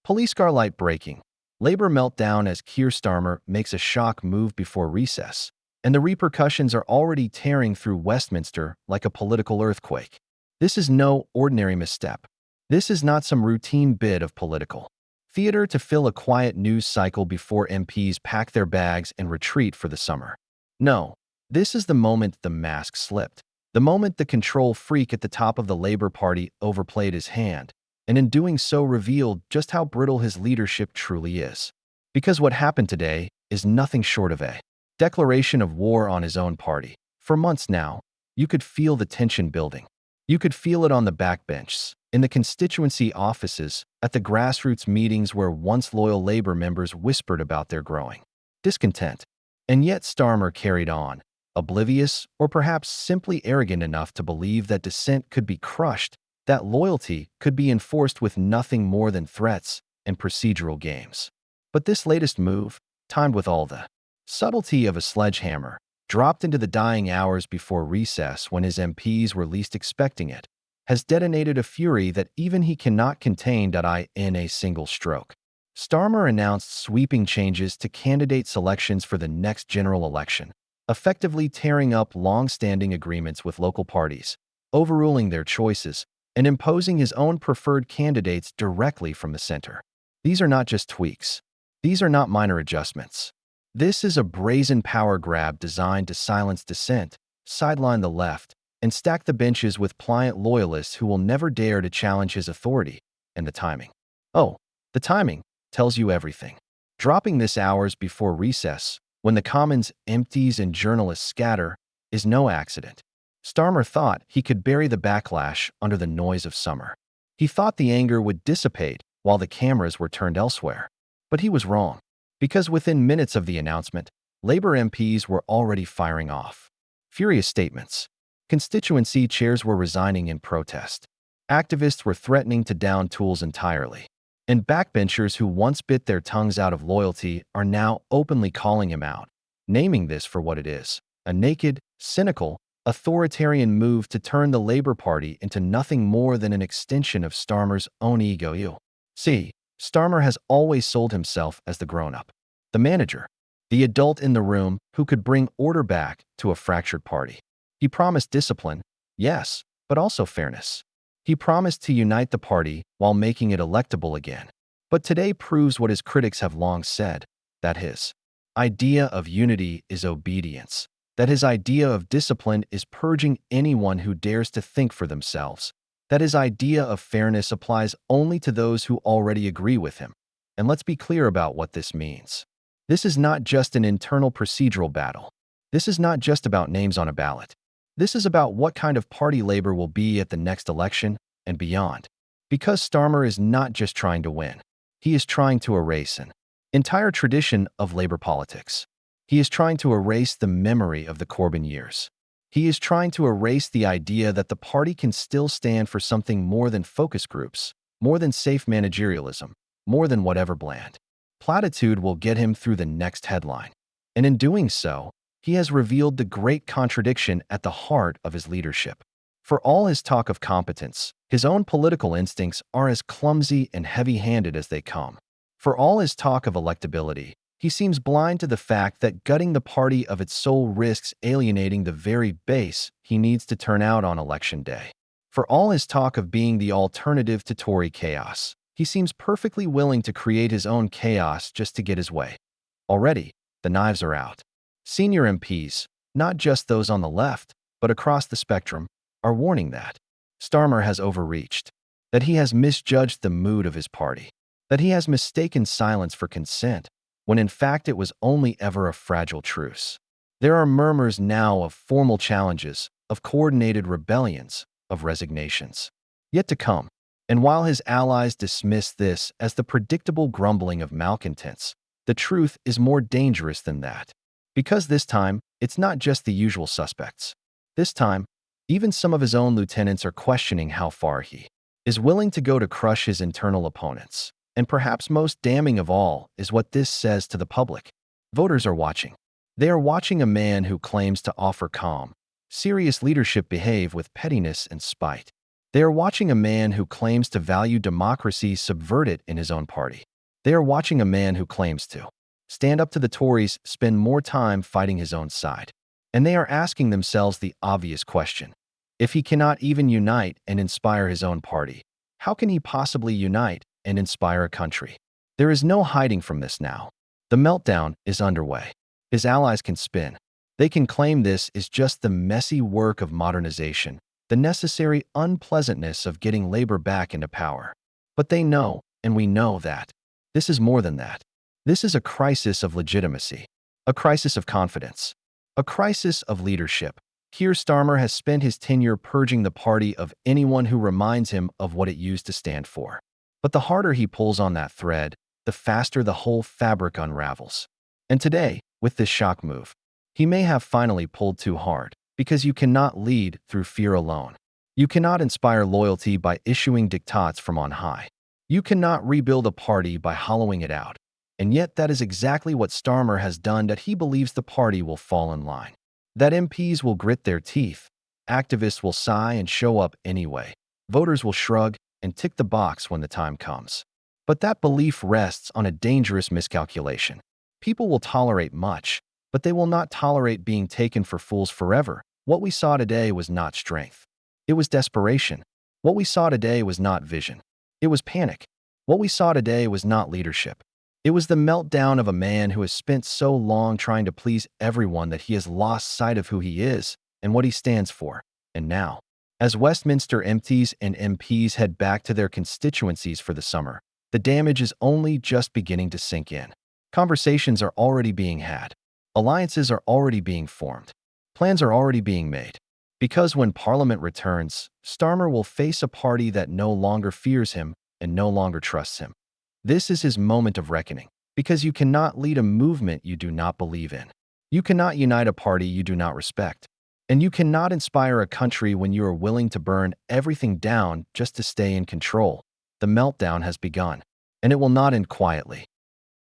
Police car light breaking. Labour meltdown as Keir Starmer makes a shock move before recess, and the repercussions are already tearing through Westminster like a political earthquake. This is no ordinary misstep. This is not some routine bit of political theater to fill a quiet news cycle before MPs pack their bags and retreat for the summer. No, this is the moment the mask slipped, the moment the control freak at the top of the Labour Party overplayed his hand, and in doing so revealed just how brittle his leadership truly is. Because what happened today is nothing short of a declaration of war on his own party. For months now, you could feel the tension building. You could feel it on the backbenches, in the constituency offices, at the grassroots meetings where once loyal Labour members whispered about their growing discontent. And yet Starmer carried on, oblivious or perhaps simply arrogant enough to believe that dissent could be crushed, that loyalty could be enforced with nothing more than threats and procedural games. But this latest move, timed with all the subtlety of a sledgehammer, dropped into the dying hours before recess when his MPs were least expecting it, has detonated a fury that even he cannot contain in a single stroke. Starmer announced sweeping changes to candidate selections for the next general election, effectively tearing up long-standing agreements with local parties, overruling their choices, and imposing his own preferred candidates directly from the center. These are not just tweaks. These are not minor adjustments. This is a brazen power grab designed to silence dissent, sideline the left, and stack the benches with pliant loyalists who will never dare to challenge his authority. And the timing. Oh, the timing tells you everything. Dropping this hours before recess, when the Commons empties and journalists scatter, is no accident. Starmer thought he could bury the backlash under the noise of summer. He thought the anger would dissipate while the cameras were turned elsewhere. But he was wrong, because within minutes of the announcement, Labour MPs were already firing off furious statements. Constituency chairs were resigning in protest. Activists were threatening to down tools entirely. And backbenchers who once bit their tongues out of loyalty are now openly calling him out, naming this for what it is: a naked, cynical, authoritarian move to turn the Labour Party into nothing more than an extension of Starmer's own ego. See, Starmer has always sold himself as the grown-up, the manager, the adult in the room who could bring order back to a fractured party. He promised discipline, yes, but also fairness. He promised to unite the party while making it electable again. But today proves what his critics have long said, that his idea of unity is obedience, that his idea of discipline is purging anyone who dares to think for themselves, that his idea of fairness applies only to those who already agree with him. And let's be clear about what this means. This is not just an internal procedural battle. This is not just about names on a ballot. This is about what kind of party Labour will be at the next election and beyond. Because Starmer is not just trying to win. He is trying to erase an entire tradition of Labour politics. He is trying to erase the memory of the Corbyn years. He is trying to erase the idea that the party can still stand for something more than focus groups, more than safe managerialism, more than whatever bland platitude will get him through the next headline. And in doing so, he has revealed the great contradiction at the heart of his leadership. For all his talk of competence, his own political instincts are as clumsy and heavy-handed as they come. For all his talk of electability, he seems blind to the fact that gutting the party of its soul risks alienating the very base he needs to turn out on election day. For all his talk of being the alternative to Tory chaos, he seems perfectly willing to create his own chaos just to get his way. Already, the knives are out. Senior MPs, not just those on the left, but across the spectrum, are warning that Starmer has overreached, that he has misjudged the mood of his party, that he has mistaken silence for consent, when in fact it was only ever a fragile truce. There are murmurs now of formal challenges, of coordinated rebellions, of resignations, yet to come. And while his allies dismiss this as the predictable grumbling of malcontents, the truth is more dangerous than that. Because this time, it's not just the usual suspects. This time, even some of his own lieutenants are questioning how far he is willing to go to crush his internal opponents. And perhaps most damning of all is what this says to the public. Voters are watching. They are watching a man who claims to offer calm, serious leadership behave with pettiness and spite. They are watching a man who claims to value democracy subvert it in his own party. They are watching a man who claims to stand up to the Tories spend more time fighting his own side. And they are asking themselves the obvious question. If he cannot even unite and inspire his own party, how can he possibly unite and inspire a country? There is no hiding from this now. The meltdown is underway. His allies can spin. They can claim this is just the messy work of modernization, the necessary unpleasantness of getting labor back into power. But they know, and we know that this is more than that. This is a crisis of legitimacy, a crisis of confidence, a crisis of leadership. Keir Starmer has spent his tenure purging the party of anyone who reminds him of what it used to stand for. But the harder he pulls on that thread, the faster the whole fabric unravels. And today, with this shock move, he may have finally pulled too hard, because you cannot lead through fear alone. You cannot inspire loyalty by issuing diktats from on high. You cannot rebuild a party by hollowing it out. And yet that is exactly what Starmer has done, that he believes the party will fall in line. That MPs will grit their teeth, activists will sigh and show up anyway, voters will shrug and tick the box when the time comes. But that belief rests on a dangerous miscalculation. People will tolerate much, but they will not tolerate being taken for fools forever. What we saw today was not strength. It was desperation. What we saw today was not vision. It was panic. What we saw today was not leadership. It was the meltdown of a man who has spent so long trying to please everyone that he has lost sight of who he is and what he stands for. And now, as Westminster MPs and MPs head back to their constituencies for the summer, the damage is only just beginning to sink in. Conversations are already being had. Alliances are already being formed. Plans are already being made. Because when Parliament returns, Starmer will face a party that no longer fears him and no longer trusts him. This is his moment of reckoning, because you cannot lead a movement you do not believe in. You cannot unite a party you do not respect. And you cannot inspire a country when you are willing to burn everything down just to stay in control. The meltdown has begun, and it will not end quietly.